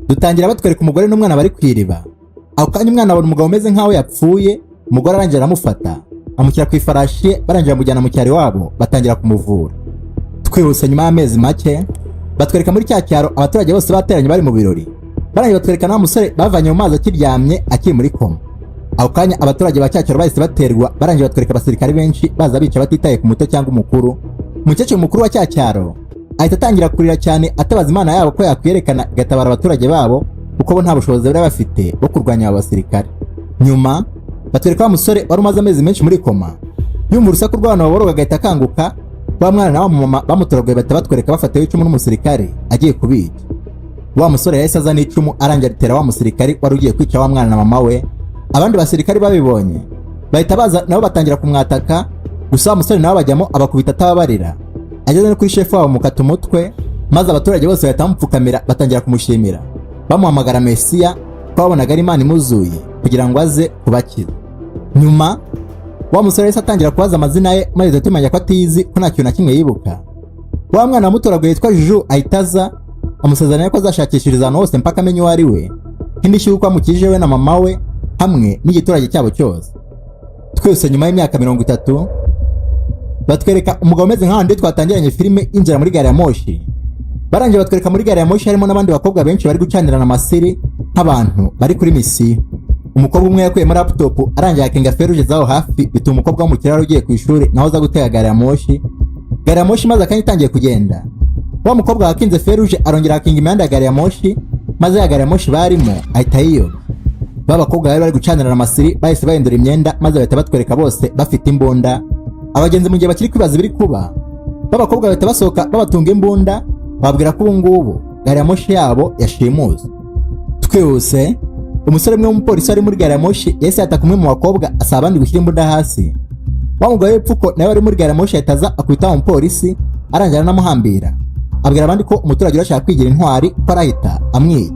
dutangira batwereka umugore n'umwana bari kwiriba. Ako kanya umwana abona umugabo umeze nkaho yapfuye, umugore arangira aramufata amushyira ku ifarashi barangira amujyana mu cyaro wabo batangira kumuvura. Twihuse nyuma y'amezi make batwereka muri cya cyaro abaturage bose bateranye bari mu birori. Barangira batwereka na musore bavanye mu mazi akiryamye akiri muri koma. Ako kanya abaturage ba cya cyaro bahise baterwa, barangira batwereka abasirikare benshi baza bica batitaye ku muto cyangwa umukuru. Umukecuru mukuru wa cya cyaro ahita atangira kurira cyane atabaza Imana yabo ko yakwerekana igatabara abaturage babo kuko bo nta bushobozi bari bafite bwo kurwanya abo basirikare. Nyuma batwereka wa musore wari umaze amezi menshi muri koma, yumva urusaku rw'abantu baboroga agahita akanguka. Wa mwana na wa mama bamutorogoye bahita batwereka bafatiwe icumu n'umusirikare agiye kubica. Wa musore yahise azana icumu arangira atera wa musirikare wari ugiye kwica wa mwana na mama we. Abandi basirikare babibonye bahita baza nabo batangira kumwataka, gusa wa musore nawe bajyamo abakubita atababarira. Ageze no kuri shefu wabo mukata umutwe, maze abaturage bose bahita bamupfukamira batangira kumushimira bamuhamagara Mesiya, ko babonaga ari Imana imuzuye kugira ngo aze kubakiza. Nyuma wa musore yahise atangira kubaza amazina ye, maze tumenya ko atizi ko nta kintu na kimwe yibuka. Wa mwana wamutoraguye yitwa Juju ahita aza amusezeranya ko azashakishiriza ahantu hose mpaka amenye uwo ari we, nk'indishyi y'uko amukijije we na mama we hamwe n'igiturage cyabo cyose. Twese nyuma y'imyaka 30 batwereka umugabo umeze nk'ahandi twatangiranye filime injira muri gari ya moshi. Barangiye batwereka muri gari ya moshi harimo n'abandi bakobwa benshi bari gucanirana amasiri nk'abantu bari kuri misiyo. Umukobwa umwe yakuye muri laptop arangiye akenga feruje zaho hafi, bituma umukobwa wo mu kiraro ugiye ku ishuri naho aza gutega gari ya moshi. Gari ya moshi maze akanya itangiye kugenda, wa mukobwa wakinze feruje arongera akinga imihanda ya gari ya moshi, maze ya gari ya moshi barimo ahita yiyo. Babakobwa bari gucanirana amasiri bahise bahindura imyenda, maze bahita batwereka bose bafite imbunda. Abagenzi mu gihe bakiri kwibaza ibiri kuba, babakobwa bahita basohoka babatunga imbunda, babwira ko ubu ngubu gari ya moshi yabo yashimuse. Twihuse umusore umwe w'umupolisi wari muri gari ya moshi yahise yataka umwe mu bakobwa asaba abandi gushyira imbunda hasi. Wa mugabo w'ipfuko nawe wari muri gari ya moshi ahita aza akubita umupolisi arangira anamuhambira, abwira abandi ko umuturage urashaka kwigira intwari ko arahita amwica.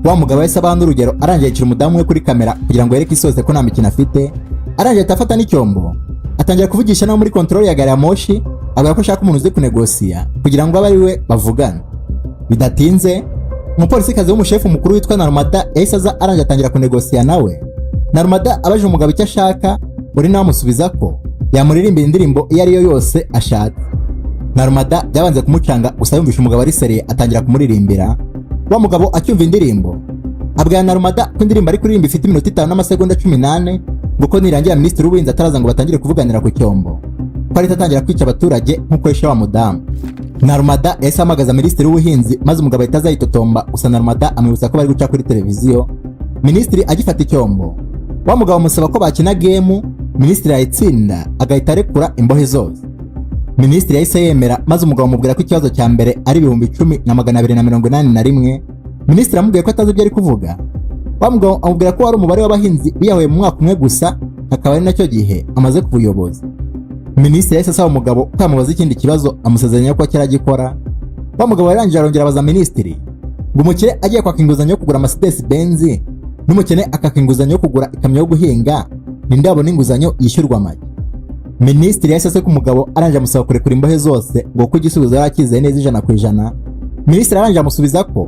Wa mugabo yahise abaha n'urugero arangiye yicira umudamu we kuri kamera kugira ngo yereke isose ko nta mikino afite. Arangiye atafata n'icyombo atangira kuvugisha nawe muri control ya gari ya moshi, abwira ko ashaka umuntu uzi kunegosiya kugira ngo abe ari we bavugana. Bidatinze umupolisi kazi w'umushefu mukuru witwa Narumada yahise aza arangiye atangira kunegosiya nawe. Narumada abaje umugabo icyo ashaka, uri nawe amusubiza ko yamuririmbira indirimbo iyo ari yo yose ashaka. Narumada byabanze kumucanga, gusa yumvisha umugabo ari seriye atangira kumuririmbira. Wa mugabo acyumva indirimbo abwira Narumada ko indirimbo ari kuririmba ifite iminota 5 n'amasegonda 18, nguko nirangira minisitiri w'ubuhinzi ataraza ngo batangire kuvuganira ku cyombo ko ari atangira kwica abaturage nk'uko yesha wa mudamu. Narumada yahise ahamagaza minisitiri w'ubuhinzi, maze umugabo ahita azayitotomba, gusa Narumada amwibutsa ko bari guca kuri televiziyo. Minisitiri agifata icyombo, wa mugabo amusaba ko bakina game, minisitiri ayitsinda agahita arekura imbohe zose. Minisitiri yahise yemera, maze umugabo amubwira ko ikibazo cya mbere ari 10,281. Minisitiri amubwiye ko atazi ibyo ari kuvuga. Wa mugabo amubwira ko wari umubare w'abahinzi biyahuye mu mwaka umwe gusa, akaba ari nacyo gihe amaze kubuyoboza. Minisitiri yahise asaba umugabo ko yamubaza ikindi kibazo, amusezeranya ko akiragikora. Wa mugabo yarangije arongera abaza minisitiri ngo umukire agiye kwaka inguzanyo yo kugura Mercedes Benz n'umukene akaka inguzanyo yo kugura ikamyo yo guhinga, ninde yabona inguzanyo yishyurwa make? Minisitiri yahise aseka umugabo arangije amusaba kurekura imbohe zose ngo kuko igisubizo yari akizeye neza 100%. Minisitiri arangije amusubiza ko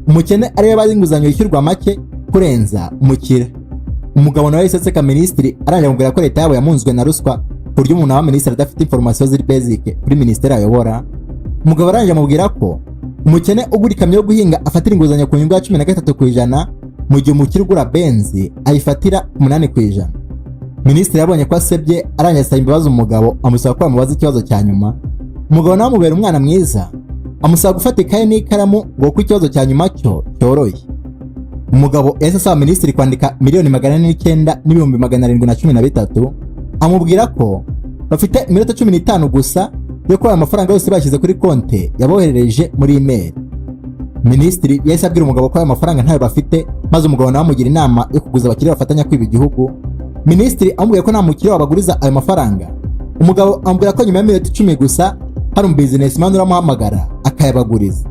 umukene ariwe bazi inguzanyo yishyurwa make kurenza umukire. Umugabo nawe yahise aseka minisitiri arangije amubwira ko leta yabo yamunzwe na ruswa kurya umuntu wa minisitiri adafite information ziri basic kuri minisiteri ayobora. Umugabo arangije amubwira ko umukene ugura ikamyo yo guhinga afatira inguzanyo ku nyungu ya 13%, mu gihe umukire ugura Benz ayifatira 8%. Minisitiri yabonye ko asebye arangije asaba imbabazi umugabo, amusaba ko amubaza ikibazo cya nyuma. Umugabo nawe amubera umwana mwiza, amusaba gufata ikaye n'ikaramu ngo ko ikibazo cya nyuma cyo cyoroshye. Umugabo yahise asaba minisitiri kwandika 409,713, amubwira ko bafite iminota 15 gusa yo kubara amafaranga yose bashyize kuri konti yaboherereje muri email. Minisitiri yahise abwira umugabo ko ayo mafaranga ntayo bafite, maze umugabo nawe amugira inama yo kuguza abakiriya bafatanya kwiba igihugu. Minisitiri amubwiye ko nta mukiriya wabaguriza ayo mafaranga. Umugabo amubwira ko nyuma y'iminota 10 gusa hari umubusinessman uramuhamagara akayabaguriza.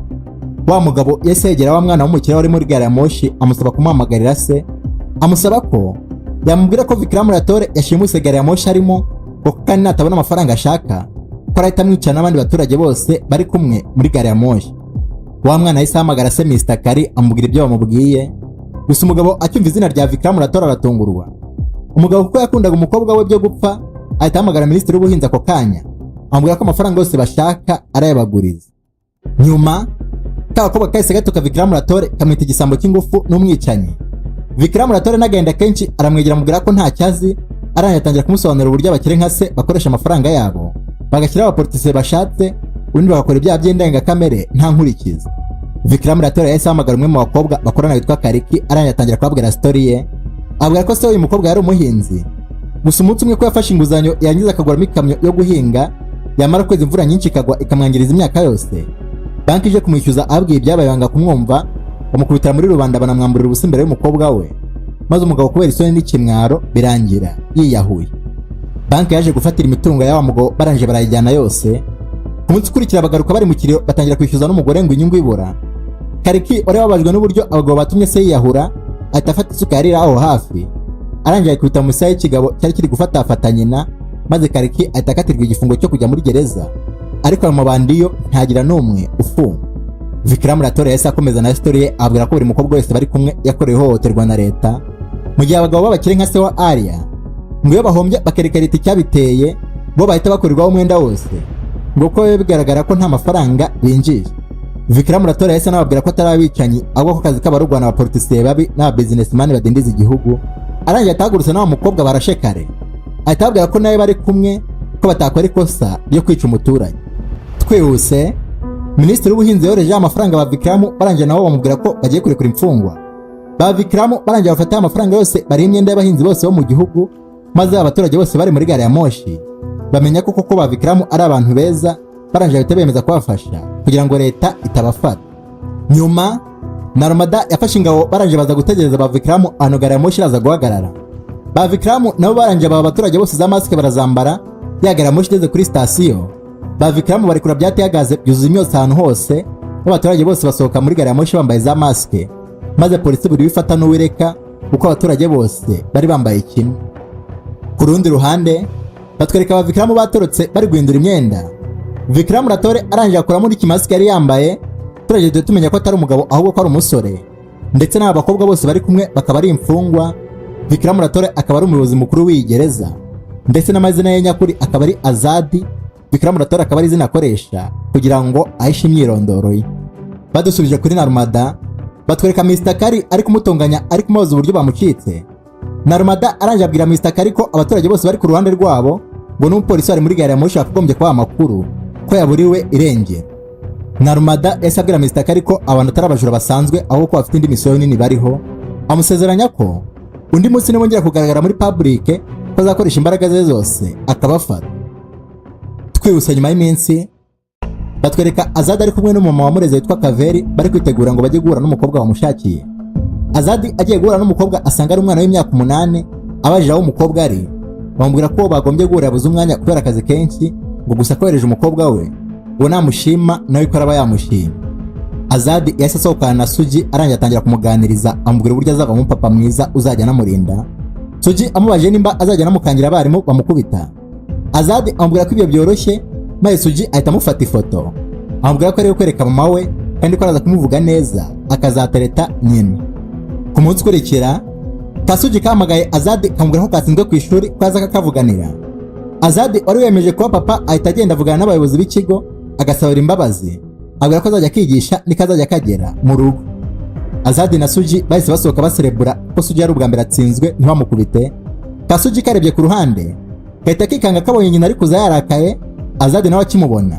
Wa mugabo yahise yegera wa mwana w'umukiriya wari muri gari ya moshi, amusaba kumuhamagarira se, amusaba ko yamubwira ko Vikramurator yashimuse gari ya moshi arimo, ko kandi natabona amafaranga ashaka ko arahita amwica n'abandi baturage bose bari kumwe muri gari ya moshi. Wa mwana yahise ahamagara se Mr. Kari amubwira ibyo bamubwiye, gusa umugabo acyumva izina rya Vikram Rathore aratungurwa. Umugabo kuko yakundaga umukobwa we byo gupfa, ahita ahamagara Minisitiri w'Ubuhinzi ako kanya amubwira ko amafaranga yose bashaka arayabaguriza. Nyuma kakobwa kahise gatuka Vikram Rathore kamwita igisambo cy'ingufu n'umwicanyi. Vikram Rathore n'agahinda kenshi aramwegera amubwira ko nta cyazi, aranyatangira kumusobanurira uburyo abakire nka se bakoresha amafaranga yabo bagashyiraho abapolitisiye bashatse, ubundi bagakora ibyaha by'indengakamere nta nkurikizi. Vikram Rathore yahise ahamagara umwe mu bakobwa bakorana witwa Kariki, aranyatangira kubabwira story ye, abwira ko se uyu mukobwa yari umuhinzi, gusa umunsi umwe ko yafashe inguzanyo yangiza akaguramo ikamyo yo guhinga, yamara kwezi imvura nyinshi ikagwa ikamwangiriza imyaka yose. Banki ije kumwishyuza abwiye ibyabaye banga kumwumva, bamukubitira muri rubanda banamwamburira ubusa imbere y'umukobwa we, maze umugabo kubera isoni n'ikimwaro birangira yiyahuye. Banki yaje gufatira imitungo y'awa mugabo barangije barayijyana yose. Ku munsi ukurikira bagaruka bari mu kiriyo batangira kwishyuza n'umugore ngo inyungu ibura. Kariki wari wabajwe n'uburyo abagabo batumye se yiyahura, ahita afata isuka yarira aho hafi, arangije akubita mu isaha y'ikigabo cyari kiri gufata nyina, maze Kariki ahita akatirwa igifungo cyo kujya muri gereza, ariko ayo mabandi yo ntagira n'umwe ufunga. Vikram Rathore yahise akomeza na story ye abwira ko buri mukobwa wese bari kumwe yakorewe ihohoterwa na leta, mu gihe abagabo b'abakire nka se wa Aria ngo iyo bahombye bakereka leta icyabiteye bo bahita bakorerwaho umwenda wose, ngo ko bigaragara ko nta mafaranga binjije. Vikram Rathore yahise anababwira ko atari abicanyi, ahubwo ko kazi k'abarurwana abapolitisiye babi n'aba businessman badindiza igihugu. Arangiye atahagurutse n'awa mukobwa barashe kare, ahita ababwira ko nawe bari kumwe ko batakora ikosa ryo kwica umuturage. Twihuse Minisitiri w'Ubuhinzi yohereje amafaranga ba Vikram, barangije nabo bamubwira ko bagiye kurekura imfungwa. Ba Vikram barangije bafata amafaranga yose bari imyenda y'abahinzi bose bo mu gihugu, maze abaturage bose bari muri gare ya moshi bamenya ko koko ba Vikram ari abantu beza, barangije bahita bemeza kubafasha kugira ngo leta itabafata. Nyuma Narmada yafashe ingabo barangije baza gutegereza ba Vikram ahantu gare ya moshi iraza guhagarara. Ba Vikram nabo barangije aba abaturage bose za maske barazambara, ya gare ya moshi igeze kuri station. Ba Vikram bari kura byatihagaze byuzuye imyotsi ahantu hose, n'abaturage bose basohoka muri gare ya moshi bambaye za maske, maze polisi buri bifata n'uwireka kuko abaturage bose bari bambaye kimwe. Ku rundi ruhande batwereka ba Vikram batorotse bari guhindura imyenda. Vikram Rathore arangije akora muri kimaske yari yambaye, turaje tumenya ko atari umugabo ahubwo ko ari umusore, ndetse n'aba bakobwa bose bari kumwe bakaba ari imfungwa. Vikram Rathore akaba ari umuyobozi mukuru w'iyi gereza, ndetse n'amazina ye nyakuri akaba ari Azadi. Vikram Rathore akaba ari izina akoresha kugira ngo ahishe imyirondoro ye. Badusubije kuri Narmada batwereka Mr. Kari ari kumutonganya ari kumubaza uburyo bamucitse. Narmada arangije abwira Mr. Kari ko abaturage bose bari ku ruhande rwabo, ngo n'umupolisi wari muri gare ya moshi akagombye kubaha amakuru ko yaburiwe irengero. Narmada yahise abwira Mr. Kari ko abantu atari abajura basanzwe, ahubwo ko bafite indi misiyo nini bariho, amusezeranya ko undi munsi nibongera kugaragara muri public ko azakoresha imbaraga ze zose akabafata. Twihuse nyuma y'iminsi batwereka Azadi ari kumwe n'umumama wamureze witwa Kaveri bari kwitegura ngo bajye guhura n'umukobwa bamushakiye. Azadi agiye guhura n'umukobwa asanga ari umwana w'imyaka 8, abajije aho umukobwa ari bamubwira ko bagombye guhura yabuze umwanya kubera akazi kenshi, ngo gusa kohereje umukobwa we ngo namushima nawe ko araba yamushima. Azadi yahise asohokana na Suji arangiye atangira kumuganiriza amubwira uburyo azava mu papa mwiza uzajya anamurinda. Suji amubaje nimba azajya anamukangira abarimu bamukubita. Azadi amubwira ko ibyo byoroshye, maze Suji ahita amufata ifoto amubwira ko ari kwereka mama we kandi ko araza kumuvuga neza akazatereta nyina. Ku munsi ukurikira Kasuji kamagaye Azadi kamubwira ko katsinzwe ku ishuri ko aza kakavuganira. Azadi wari wemeje kuba papa ahita agenda avugana n'abayobozi b'ikigo agasabira imbabazi, abwira ko azajya kwigisha nikazajya kagera mu rugo. Azadi na Suji bahise basohoka baserebura ko Suji yari ubwa mbere atsinzwe ntibamukubite. Kasuji karebye ku ruhande kahita kikanga kabonye nyina ari kuza yarakaye. Azadi nawe akimubona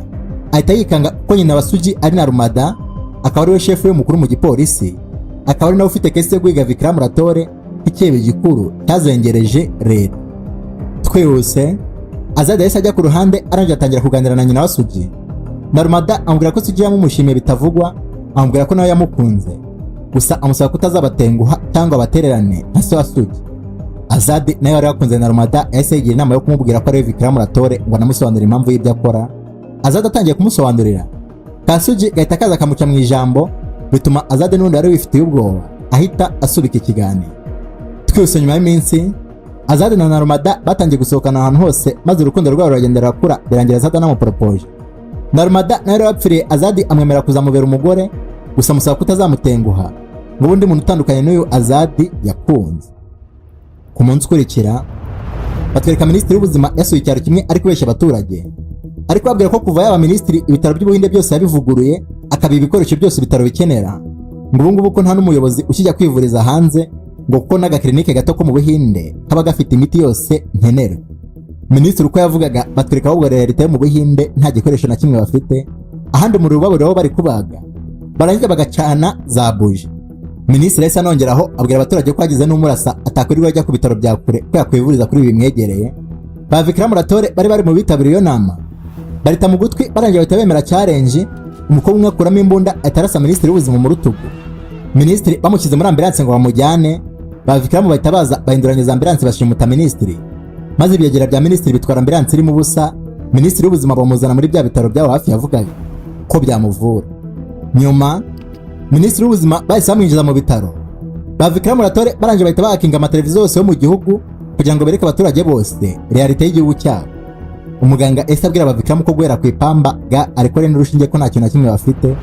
ahita yikanga ko nyina wa Suji ari Narmada, akaba ari we chef we mukuru mu gipolisi, akaba ari nawe ufite kese yo guhiga Vikram Rathore nk'icyebe gikuru cyazengereje leta. Twihuse Azadi yahise ajya ku ruhande arangije atangira kuganira na nyina wa Suji. Narmada amubwira ko Suji yamumushimiye bitavugwa, amubwira ko nawe yamukunze, gusa amusaba kutazabatenguha cyangwa abatererane nka se wa Suji. Azadi nawe yari yakunze Narmada yahise yigira inama yo kumubwira ko ari Vikram Rathore ngo anamusobanurire impamvu y'ibyo akora. Azadi atangiye kumusobanurira, Kasuji gahita kaza akamuca mu ijambo, bituma Azadi n'undi wari wifitiye ubwoba ahita asubika ikiganiro. Twihuse nyuma y'iminsi Azadi na Narmada batangiye gusohokana ahantu hose, maze urukundo rwabo ruragendera rakura birangira Azadi anamupropoje. Narmada nawe yapfiriye Azadi amwemera kuzamubera umugore, gusa amusaba kutazamutenguha ngo ubundi muntu utandukanye n'uyu Azadi yakunze. Ku munsi ukurikira batwereka minisitiri w'ubuzima yasuye icyaro kimwe ari kubeshya abaturage, ariko babwira ko kuva yaba minisitiri ibitaro by'Ubuhinde byose yabivuguruye akabiha ibikoresho byose ibitaro bikenera, ngo ubu ngubu ko nta n'umuyobozi ukijya kwivuriza hanze, ngo kuko n'agakirinike gato ko mu Buhinde kaba gafite imiti yose nkenera. Minisitiri uko yavugaga batwereka ahubwo realite yo mu Buhinde nta gikoresho na kimwe bafite, ahandi umuriro baburiho bari kubaga barangiza bagacana za buji. Minisitiri yahise anongeraho abwira abaturage ko hagize n'umurasa atakwirirwa ajya ku bitaro bya kure ko yakwivuriza kuri ibi bimwegereye. Ba Vikram Ratore bari mu bitabiriye iyo nama barita mu gutwi barangiye bahita bemera challenge. Umukobwa umwe akuramo imbunda ahita arasa minisitiri w'ubuzima mu rutugu. Minisitiri bamushyize muri ambulance ngo bamujyane, ba Vikram bahita baza bahinduranya za ambulance bashimuta minisitiri, maze ibyegera bya minisitiri bitwara ambulance irimo ubusa. Minisitiri w'ubuzima bamuzana muri bya bitaro byabo hafi yavugaga ko byamuvura. Nyuma minisitiri w'ubuzima bahise bamwinjiza mu bitaro. Ba Vikram Ratore barangije bahita bahakinga amateleviziyo yose yo mu gihugu kugira ngo bereke abaturage bose realite y'igihugu cyabo. Umuganga ese abwira ba Vikram ko guhera ku ipamba ga ariko rero n'urushinge ko nta kintu na kimwe bafite,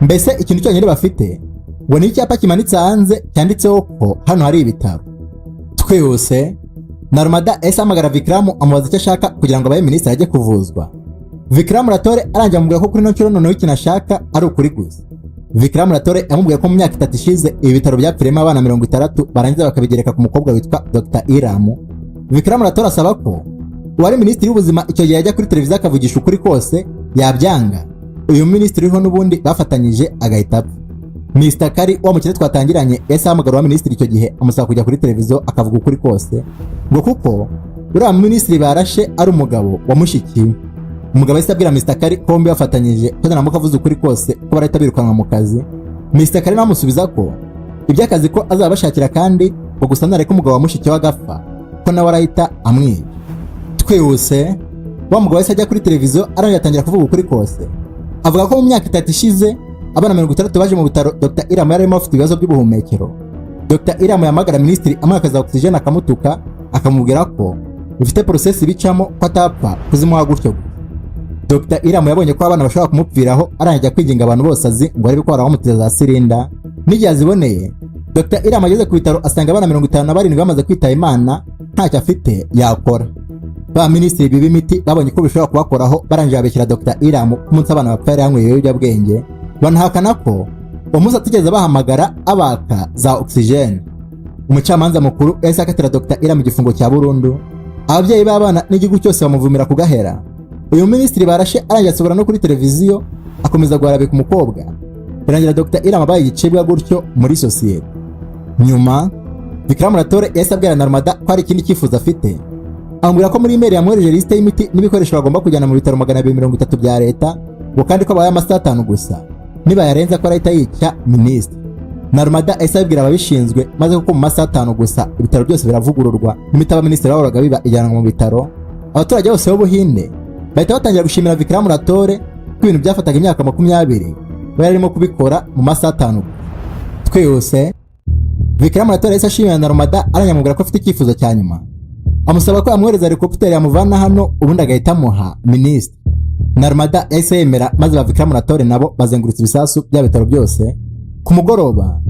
mbese ikintu cyonyine bafite ngo ni icyapa kimanitse hanze cyanditseho ko hano hari ibitaro. Twihuse Narmada ese amagara Vikram amubaza icyo ashaka kugira ngo abaye minisitiri ajye kuvuzwa. Vikram Ratore arangira amubwira ko kuri no nshuro noneho ikintu ashaka ari ukuri gusa. Vikram Ratore yamubwiye ko mu myaka 3 ishize ibi bitaro byapfiremo abana 60 barangiza bakabigereka ku mukobwa witwa Dr. Iramu. Vikram Ratore asaba ko uwari minisitiri w'ubuzima icyo gihe yajya kuri televiziyo akavugisha ukuri kose yabyanga. Uyu minisitiri ho n'ubundi bafatanyije agahita apfa. Mr. Kari wa mukire twatangiranye ese ahamagara wa minisitiri icyo gihe amusaba kujya kuri televiziyo akavuga ukuri kose, ngo kuko uriya minisitiri barashe ari umugabo wamushikiwe. Umugabo ese abwira Mr. Kari ko bombi bafatanyije ko naramuka avuze ukuri kose ko barahita birukanwa mu kazi. Mr. Kari namusubiza ko iby'akazi ko azabashakira kandi ngo gusa nareka umugabo wamushikiwe agapfa ko nawe arahita amwica. Twihuse wa mugabo ese ajya kuri televiziyo arangiye atangira kuvuga ukuri kose, avuga ko mu myaka 3 ishize abana 60 baje mu bitaro Dr. Iramu yarimo afite ibibazo by'ubuhumekero. Dr. Iramu yamagara minisitiri amwakaza oxygen akamutuka akamubwira ko bifite process bicamo ko atapfa kuzimuha gutyo. Dr. Iramu yabonye ko abana bashobora kumupfiraho arangiye kwinginga abantu bose azi ngo arebe ko baramuteza za sirinda. N'igihe aziboneye Dr. Iramu ageze ku bitaro asanga abana 57 bamaze kwitaba Imana ntacyo afite yakora. Ba minisitiri b'imiti babonye ko bishobora kubakoraho barangiye babekera Dr. Iramu kumunsi abana bapfira yanyweye ibiyobyabwenge, banahakana ko umunsi atigeze bahamagara abaka za oxygen. Umucamanza mukuru yahise akatira Dr. Iramu igifungo cya burundu. Ababyeyi b'abana n'igihugu cyose bamuvumira kugahera. Uyu minisitiri barashe arangiye asubira no kuri televiziyo akomeza guharabika umukobwa. Birangira Dr. Iramu abaye igicibwa gutyo muri sosiyete. Nyuma Vikram Ratore yahise abwira Narmada ko hari ikindi cyifuzo afite, amubwira ko muri email yamwohereje liste y'imiti n'ibikoresho bagomba kujyana mu bitaro 230 bya leta, ngo kandi ko abaye amasaha 5 gusa niba yarenza ko arahita yica minisitiri. Narmada yahise abwira ababishinzwe maze kuko mu masaha 5 gusa ibitaro byose biravugururwa n'imitaba minisitiri wahoraga biba ijyanwa mu bitaro. Abaturage bose b'Ubuhinde bahita batangira gushimira Vikram Ratore ko ibintu byafataga imyaka 20 bari arimo kubikora mu masaha 5. Twihuse Vikram Ratore yahise ashimira Narmada aranyamubwira ko afite icyifuzo cya nyuma, amusaba ko yamwohereza helicopter yamuvana hano ubundi agahita amuha minisitiri. Narmada yahise yemera maze ba Vikram Ratore nabo bazengurutse ibisasu bya bitaro byose. Ku mugoroba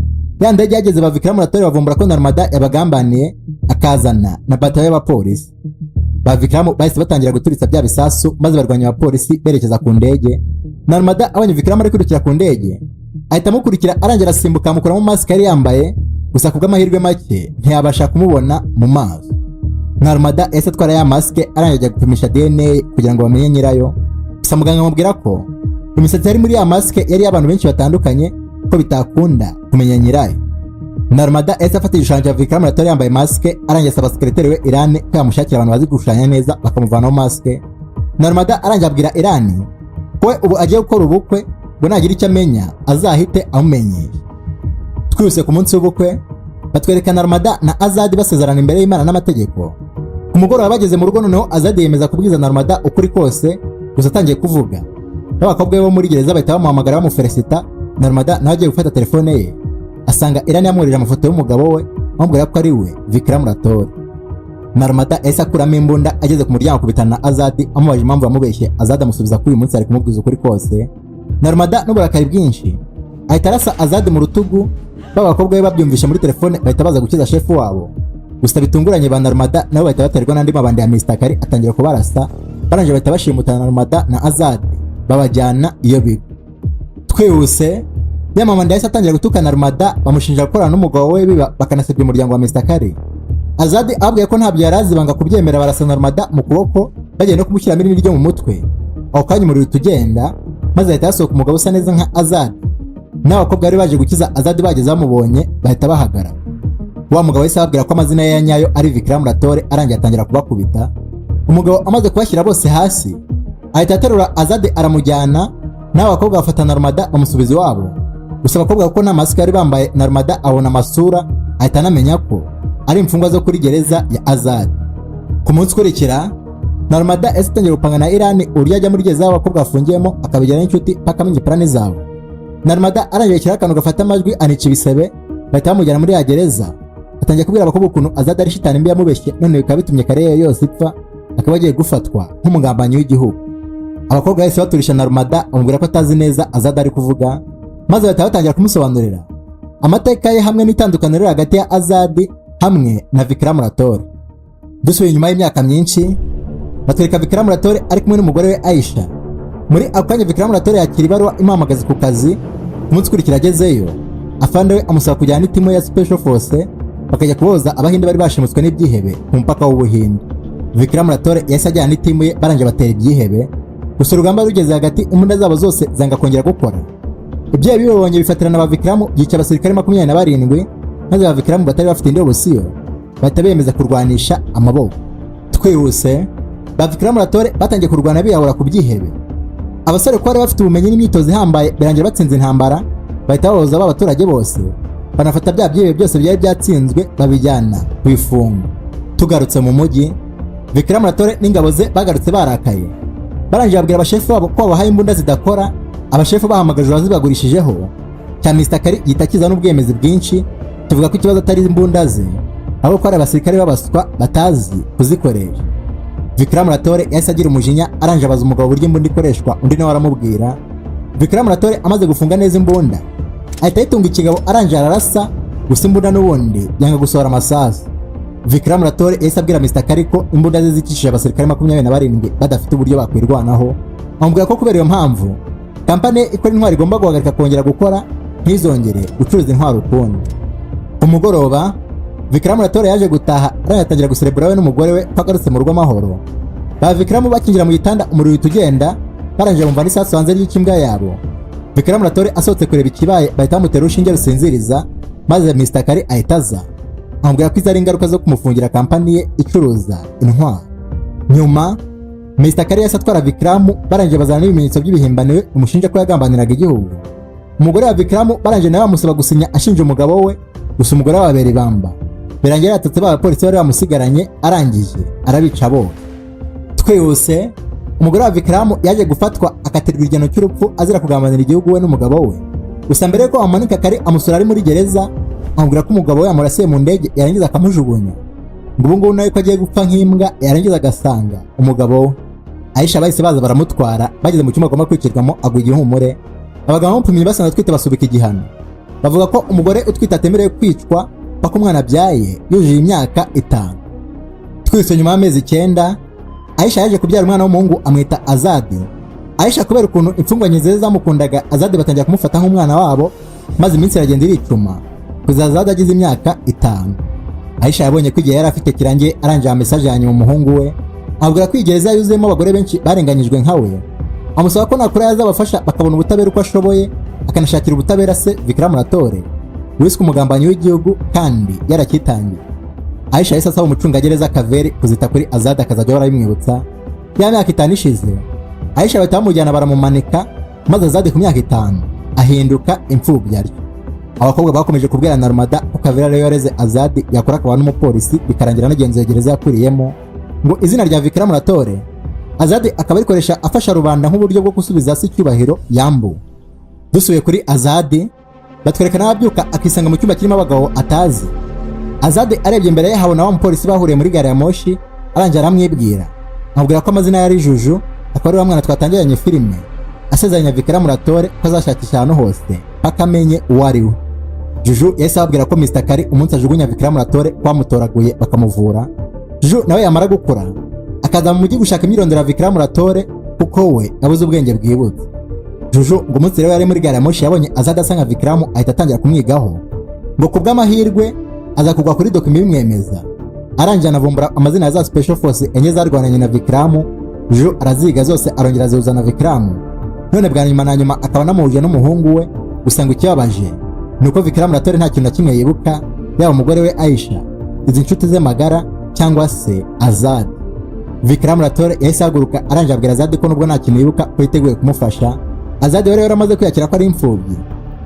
ya ndege yageze ba Vikram Ratore bavumbura ko Narmada yabagambaniye akazana na batayo y'abapolisi. Ba Vikram bahise batangira guturitsa bya bisasu maze barwanya abapolisi berekeza ku ndege. Narmada abanye Vikram ari kwirukira ku ndege ahita amukurikira arangira asimbuka amukuramo mask yari yambaye, gusa kubw'amahirwe make ntiyabasha kumubona mu maso. Narmada ese twara ya mask arangiye gupimisha DNA kugira ngo bamenye nyirayo. Gusa muganga amubwira ko imisatsi yari muri ya mask yari y'abantu benshi batandukanye ko bitakunda kumenya nyirayo. Narmada ese afata igishushanyo cya Vikram Ratore yambaye mask arangiye asaba sekreteri we Irani ko yamushakira abantu bazi gushushanya neza bakamuvanaho mask. Narmada arangiye abwira Irani ko ubu agiye gukora ubukwe, ngo nagira icyo amenya azahite amumenyesha. Twihuse ku munsi w'ubukwe batwereka Narmada na Azadi basezerana imbere y'Imana n'amategeko. Ku mugoroba bageze mu rugo noneho Azadi yemeza kubwiza Narmada ukuri kose, gusa atangiye kuvuga n'abakobwa bo muri gereza bahita bamuhamagara bamufelicita. Narmada nawe agiye gufata telefone ye asanga Irani yamwohereje amafoto y'umugabo we amubwira ko ari we Vikram Ratore. Narmada ese akuramo imbunda ageze ku muryango kubitana na Azadi amubaje impamvu yamubeshye. Azadi amusubiza ko uyu munsi ari kumubwiza ukuri kose. Narmada n'uburakari bwinshi ahita arasa Azad mu rutugu. Abakobwa be babyumvisha muri telefone bahita baza gukiza chef wabo. Gusa bitunguranye ba Narmada nabo bahita baterwa n'andi mabandi ya Mr. Kari atangira kubarasa. Baranje bahita bashimuta Narmada na Azad babajyana iyo bibi. Twihuse yamamanda yahise atangira gutuka Narmada bamushinja gukorana n'umugabo we biba bakanasebya umuryango wa Mr. Kari. Azad abwiye ko ntabyo yarazi banga kubyemera barasa Narmada mu kuboko bagiye no kumushyira mirini ryo mu mutwe. Aho kanya umuriro tugenda maze ahita yasohoka umugabo usa neza nka Azad. N'abakobwa bari baje gukiza Azad bageze bamubonye bahita bahagara. Wa mugabo wese ababwira ko amazina ye ya nyayo ari Vikram Ratore arangiye atangira kubakubita. Umugabo amaze kubashyira bose hasi ahita aterura Azad aramujyana. N'abakobwa bafata Narmada bamusubiza iwabo. Gusa abakobwa kuko nta masika yari bambaye Narmada abona amasura ahita anamenya ko ari imfungwa zo kuri gereza ya Azad. Ku munsi ukurikira Narmada yatangiye gupanga na Iran uburyo ajya muri gereza y'abakobwa bafungiyemo akabigirana n'inshuti paka amenye plane zabo. Narmada arangiye kira akantu gafata amajwi anica ibisebe bahita bamujyana muri ya gereza. Atangiye kubwira abakobwa ukuntu Azad ari shitani mbi yamubeshye none bikaba bitumye Kariye yose ipfa akaba agiye gufatwa nk'umugambanyi w'igihugu. Abakobwa bahise baturisha Narmada bamubwira ko atazi neza Azad ari kuvuga maze bahita batangira kumusobanurira amateka ye hamwe n'itandukaniro hagati ya Azad hamwe na Vikram Ratore. Dusubiye nyuma y'imyaka myinshi batwereka Vikram Ratore ari kumwe n'umugore we Aisha. Muri akanya Vikram Ratore yakira ibaruwa imuhamagaza ku kazi. Umunsi ukurikira agezeyo afande we amusaba kujyana n'itimo ya Special Force bakajya kuboza abahinde bari bashimutswe n'ibyihebe ku mpaka w'Ubuhinde. Vikram Ratore yahise ajyana n'itimo ye baranje batera ibyihebe. Gusa urugamba rugeze hagati imbunda zabo zose zanga kongera gukora. Ibyo bibonye bifatirana ba Vikram yica abasirikare 27 maze ba Vikram batari bafite indobosiyo bahita bemeza kurwanisha amaboko. Twihuse ba Vikram Ratore batangiye kurwana biyahura ku byihebe. Abasore ko bari bafite ubumenyi n'imyitozo ihambaye birangira batsinze intambara bahita baboza abaturage bose banafata bya byihebe byose byari byatsinzwe babijyana kwifunga. Tugarutse mu mujyi Vikram Ratore n'ingabo ze bagarutse barakaye. Barangije babwira abashefu babo ko bahaye imbunda zidakora. Abashefu bahamagaje bazibagurishijeho cya Mr. Kari yitakiza n'ubwemezi bwinshi tuvuga ko ikibazo atari imbunda ze ahubwo ko ari abasirikare babaswa batazi kuzikoresha. Vikram Ratore yahise agira umujinya aranje abaza umugabo buryo imbunda ikoreshwa undi nawe aramubwira. Vikram Ratore amaze gufunga neza imbunda ahita yitunga ikigabo aranje ararasa gusa imbunda n'ubundi yanga gusohora amasasu. Vikram Ratore yahise abwira Mr. Kari ko imbunda ze zikishije abasirikare 27 badafite uburyo bakwirwanaho. Amubwira ko kubera iyo mpamvu kampani ikora intwari igomba guhagarika kongera gukora ntizongere gucuruza intwari ukundi. Ku mugoroba Vikram Ratore yaje gutaha aratangira guserebura we n'umugore we pagarutse mu rugo amahoro. Ba Vikram bakinjira mu gitanda umuriro utugenda baranje bumva n'isasu hanze y'ikimbwa yabo. Vikram Ratore asohotse kureba ikibaye bahita bamutera urushinge rusinziriza maze Mr. Kari ahitaza amubwira ko izari ingaruka zo kumufungira kampani ye icuruza intwari. Nyuma Mr. Kari yahise atwara Vikram baranje bazana n'ibimenyetso by'ibihimbano umushinja ko yagambaniraga igihugu. Umugore wa Vikram baranje nawe bamusaba gusinya ashinja umugabo we gusa umugore wabera ibamba. Birangira yatatse abapolisi bari bamusigaranye arangije arabica bo. Twihuse umugore wa Vikram yaje gufatwa akatirwa igihano cy'urupfu azira kugambanira igihugu we n'umugabo we. Gusa mbere ko amanika Kari amusura ari muri gereza amubwira ko umugabo we yamurasiye mu ndege yarangiza akamujugunya. Ngo ubu nawe ko agiye gupfa nk'imbwa yarangiza agasanga umugabo we. Aisha bahise baza baramutwara bageze mu cyumba agomba kwikirwamo agwa igihumure. Abagabo bamupimye basanzwe twite basubika igihano. Bavuga ko umugore utwite atemerewe kwicwa pako umwana byaye yujuje imyaka 5. Twise nyuma y'amezi 9 Aisha yaje kubyara umwana w'umuhungu amwita Azad. Aisha kubera ukuntu imfungwa nyinze zamukundaga Azad batangira kumufata nk'umwana wabo maze iminsi iragenda iricuma kuza Azad agize imyaka 5. Aisha yabonye ko igihe yari afite kirangiye aranje message yanyuma umuhungu we abwira ko igereza yuzuyemo abagore benshi barenganyijwe nkawe. Amusaba ko nakura yazabafasha bakabona ubutabera uko ashoboye akanashakira ubutabera se Vikram Ratore wiswe umugambanyi w'igihugu kandi yarakitangiye. Aisha yahise asaba umucungagereza Kaveri kuzita kuri Azad akazajya barabimwibutsa. Ya myaka 5 ishize Aisha bahita bamujyana baramumanika maze Azad ku myaka 5 ahinduka imfubyi aryo. Abakobwa bakomeje kubwira Narmada ko Kaveri rero yareze Azad yakora akaba n'umupolisi bikarangira nagenzuye gereza yakuriyemo ngo izina rya Vikram Ratore Azad akaba arikoresha afasha rubanda nk'uburyo bwo gusubiza hasi icyubahiro yambu. Dusubiye kuri Azad batwerekana abyuka akisanga mu cyumba kirimo abagabo atazi. Azad arebye imbere ye habona wa mupolisi bahuriye muri gare ya moshi aranje aramwibwira amubwira ko amazina yari Juju akaba ari wa mwana twatangiranye filime asezeranya Vikram Ratore ko azashakisha ahantu hose paka amenye uwo ari we. Juju yahise ababwira ko Mr. Kari umunsi ajugunya Vikram Ratore kwamutoraguye bakamuvura, Juju nawe yamara gukura akaza mu mujyi gushaka imyirondoro ya Vikram Ratore kuko we yabuze ubwenge bwibutse. Juju ngo umunsi rero yari muri gari ya moshi yabonye Azad asa nka Vikram ahita atangira kumwigaho, ngo kubw'amahirwe aza kugwa kuri dokima bimwemeza. Arangije anavumbura amazina ya za special force enye zarwananye na Vikram. Juju araziga zose arongera azuzana Vikram, none bwa nyuma na nyuma akaba namuhuje n'umuhungu we. Gusa ngo ikibabaje nuko Vikram Ratore nta kintu na kimwe yibuka, yaba umugore we Aisha, izi nshuti ze magara cyangwa se Azad. Vikram Ratore yahise ahaguruka arangije abwira Azad ko nubwo nta kintu yibuka ko yiteguye kumufasha. Azad rero amaze kwiyakira ko ari imfubyi,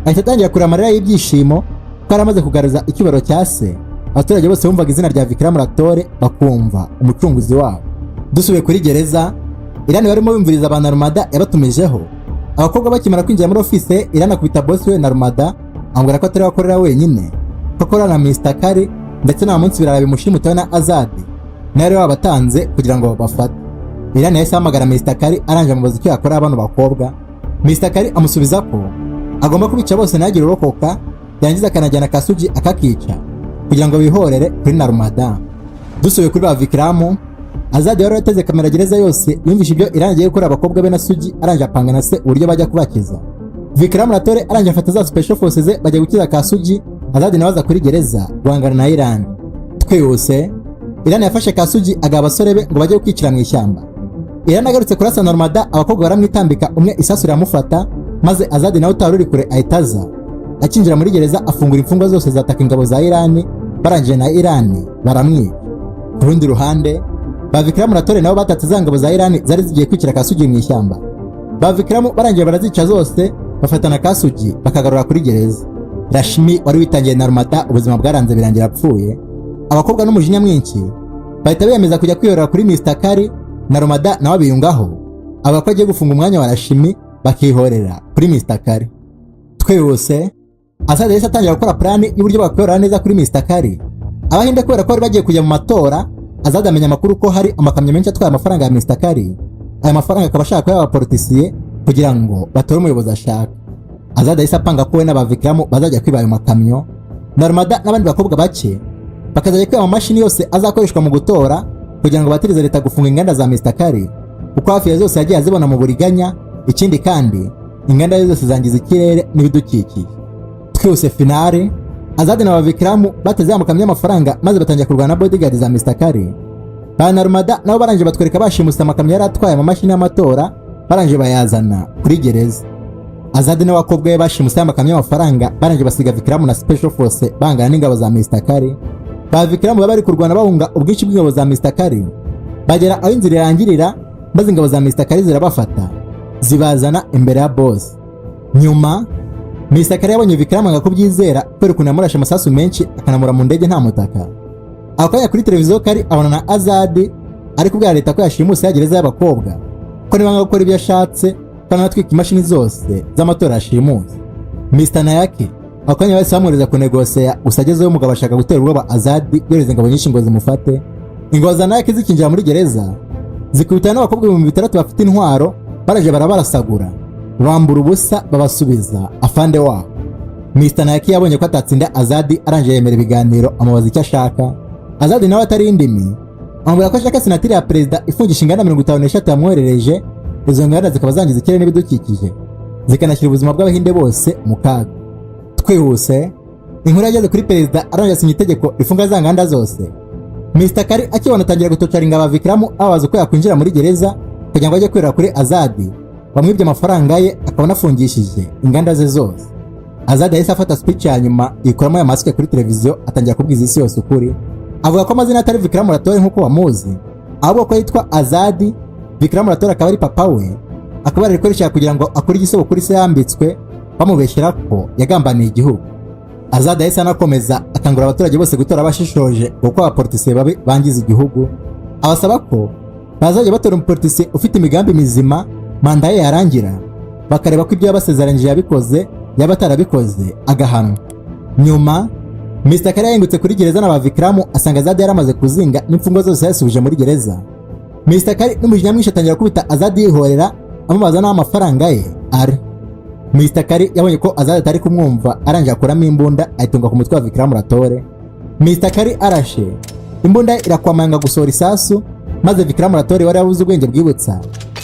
ahita atangira kurira amarira y'ibyishimo ko aramaze kugaruza icyubahiro cya se. Abaturage bose bumvaga izina rya Vikram Ratore bakumva umucunguzi wabo. Dusubiye kuri gereza, Irani barimo bimviriza abantu Narmada yabatumijeho. Abakobwa bakimara kwinjira muri office, Irani akubita boss we Narmada ambwira ko atari wakorera wenyine, ko akorana na Mr. Kari ndetse na munsi birara bimushimutawe na Azad nawe rero babatanze kugira ngo babafate. Irani yahise ahamagara Mr. Kari arangije amubaza icyo yakora abano bakobwa. Mr. Kari amusubiza ko agomba kubica bose ntagire urokoka, yangiza akanajyana Kasugi akakica kugira ngo bihorere kuri Narmada. Dusubiye kuri ba Vikram, Azad yari yateze kamera gereza yose yumvisha ibyo Irani agiye gukora abakobwa be na Sugi, arangije apanga na se uburyo bajya kubakiza. Vikram Ratore arangije afata za special forces ze bajya gukiza Kasugi. Azad nawe aza kuri gereza guhangana na Irani. Twihuse Irani yafashe Kasugi agaha abasore be ngo bajye kwicira mu ishyamba. Irani agarutse kurasa Narmada, abakobwa baramwitambika, umwe isasu riramufata, maze Azad nawe utari uri kure ahita aza. Akinjira muri gereza afungura imfungwa zose zataka ingabo za Irani, barangije na Irani baramwica. Ku rundi ruhande ba Vikram Ratore nabo batatse za ngabo za Irani zari zigiye kwicira Kasugi mu ishyamba. Ba Vikram barangije barazica zose, bafatana Kasugi bakagarura kuri gereza. Rashmi wari witangiye Narmada ubuzima bwaranze birangira apfuye. Abakobwa n'umujinya mwinshi bahita biyemeza kujya kwiyorera kuri Mr. Kari. Narmada nawe biyungaho aba ko agiye gufunga umwanya wa Rashmi bakihorera kuri Mr. Kari. Twihuse Azad yahise atangira gukora plani y'uburyo bakwiyorera neza kuri Mr. Kari. Abahinde kubera ko bari bagiye kujya mu matora, Azad amenya amakuru ko hari amakamyo menshi atwaye amafaranga ya Mr. Kari. Aya mafaranga akaba ashaka ko y'abapolitisiye kugira ngo batore umuyobozi ashaka. Azad yahise apanga ko we n'aba Vikram bazajya kwiba ayo makamyo. Narmada n'abandi bakobwa bake bakazajya kwiba amamashini yose azakoreshwa mu gutora kugira ngo batirize leta gufunga inganda za Mr. Kari, kuko hafi ya zose yagiye azibona mu buriganya. Ikindi kandi inganda zose zangiza ikirere n'ibidukikije. Twihuse finale, Azad na Vikram bateze amakamyo y'amafaranga maze batangira kurwana na bodyguard za Mr. Kari. Ba Narmada nabo barangije batwereka bashimusa amakamyo yari atwaye amamashini y'amatora, barangije bayazana kuri gereza. Azad n'abakobwa be bashimusa amakamyo y'amafaranga, barangije basiga Vikram na special force bangana n'ingabo za Mr. Kari. Ba Vikram bari kurwana bahunga ubwinshi bw'ingabo za Mr. Kari, bagera aho inzira irangirira, maze ingabo za Mr. Kari zirabafata zibazana imbere ya boss. Nyuma Mr. Kari yabonye Vikram ngo kubyizera kubera ukuntu yamurashe amasasu menshi akanamura mu ndege nta mutaka. Akanya kuri televiziyo Kari abona na Azad ari kubwira leta ko yashimuse ya gereza y'abakobwa, ko nibanga gukora ibyo yashatse kandi atwika imashini zose z'amatora yashimuse. Mr. Nayaki akanya bose bamureza ku negosea, usagezeho umugabo ashaka gutera ubwoba Azad yohereza ingabo nyinshi ngo zimufate. Ingabo za Nayaki zikinjira muri gereza zikubitana n'abakobwa 3000 bafite intwaro, baraje barabarasagura bambura ubusa babasubiza afande wabo. Mr. Nayaki yabonye ko atatsinda Azad, arangije yemera ibiganiro amubaza icyo ashaka. Azad nawe atari indimi amubwira ko ashaka senateri ya perezida ifungisha inganda 53 yamwoherereje. Izo nganda zikaba zangiza ikirere n'ibidukikije, zikanashyira ubuzima bw'abahinde bose mu kaga. Twihuse inkuru yageze kuri perezida, arangije asinya itegeko rifunga za nganda zose. Mr. Kari akibona atangira gutocara ingabo Vikram abaza ko yakwinjira muri gereza kugira ngo ajye kwirira kuri Azad, bamwibye amafaranga ye akabona afungishije inganda ze zose. Azad yahise afata speech ya nyuma yikuramo ya mask kuri televiziyo, atangira kubwiza isi yose ukuri. Avuga ko amazina atari Vikram Ratore nk'uko bamuzi, ahubwo ko yitwa Azad. Vikram Ratore akaba ari papa we, akaba ari gukoresha kugira ngo akore igisebo kuri se yambitswe, bamubeshyira ko yagambaniye igihugu. Azad yahise anakomeza akangura abaturage bose gutora bashishoje kuko abapolitisiye babi bangiza igihugu. Abasaba ko bazajya batora umupolitisiye ufite imigambi mizima, manda ye yarangira bakareba ko ibyo yabasezeranyije yabikoze, yaba atarabikoze agahanwa. Nyuma Mr. Kari yahingutse kuri gereza na Vikram asanga Azad yaramaze kuzinga n'imfungo zose yasubije muri gereza. Mr. Kari n'umujinya mwinshi atangira kubita Azad yihorera amubaza n'amafaranga ye ari. Mr. Kari yabonye ko Azad atari kumwumva arangije akuramo imbunda ayitunga ku mutwe wa Vikram Ratore. Mr. Kari arashe, imbunda irakwamanga gusohora isasu, maze Vikram Ratore wari yabuze ubwenge bwibutsa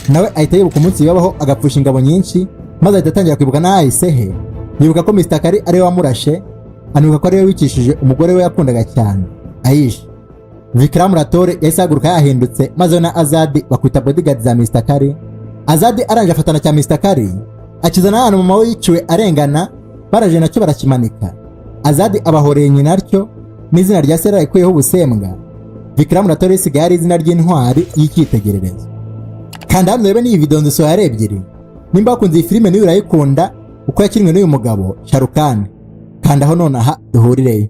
nawe ahita yibuka umunsi yabaho agapfusha ingabo nyinshi, maze ahita atangira kwibuka n'ahahise he. Yibuka ko Mr. Kari ariwe wamurashe, anibuka ko ariwe wicishije umugore we yakundaga cyane Aisha. Vikram Ratore yahise ahaguruka yahindutse, maze na Azad bakwita bodyguard za Mr. Kari. Azad arangije afatana cya Mr. Kari akizana ahantu mama we yiciwe arengana, baraje nacyo barakimanika. Azad abahoreye nyina atyo n'izina rya Sera ikuyeho ubusembwa. Vikram Ratore isigaye ari izina ry'intwari y'icyitegererezo. Kanda hano urebe n'iyi video nzisohoye ari ebyiri. Nimba wakunze iyi filime niyo urayikunda uko yakinwe n'uyu mugabo Shahrukh Khan, kanda aho nonaha duhurireyo.